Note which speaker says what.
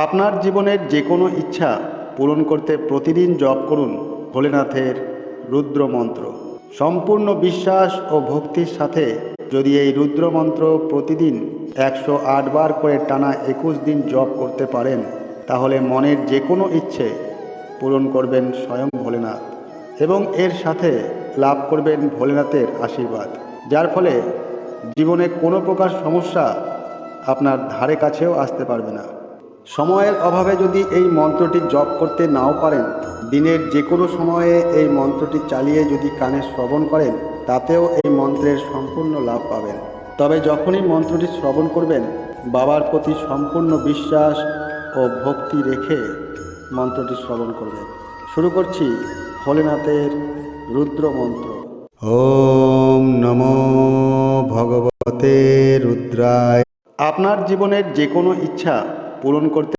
Speaker 1: আপনার জীবনের যে কোনো ইচ্ছা পূরণ করতে প্রতিদিন জপ করুন ভোলেনাথের রুদ্র মন্ত্র। সম্পূর্ণ বিশ্বাস ও ভক্তির সাথে যদি এই রুদ্র মন্ত্র প্রতিদিন 108 বার করে টানা 21 দিন জপ করতে পারেন, তাহলে মনের যে কোনো ইচ্ছে পূরণ করবেন স্বয়ং ভোলেনাথ এবং এর সাথে লাভ করবেন ভোলেনাথের আশীর্বাদ, যার ফলে জীবনে কোনো প্রকার সমস্যা আপনার ধারে কাছেও আসতে পারবে না। সময়ের অভাবে যদি এই মন্ত্রটি জপ করতে নাও পারেন, দিনের যে কোনো সময়ে এই মন্ত্রটি চালিয়ে যদি কানে শ্রবণ করেন, তাতেও এই মন্ত্রের সম্পূর্ণ লাভ পাবেন। তবে যখনই মন্ত্রটি শ্রবণ করবেন, বাবার প্রতি সম্পূর্ণ বিশ্বাস ও ভক্তি রেখে মন্ত্রটি শ্রবণ করবেন। শুরু করছি ভোলেনাথের রুদ্র মন্ত্র। ওম নমো ভগবতে রুদ্রায়। আপনার জীবনের যে কোনো ইচ্ছা পূরণ করতে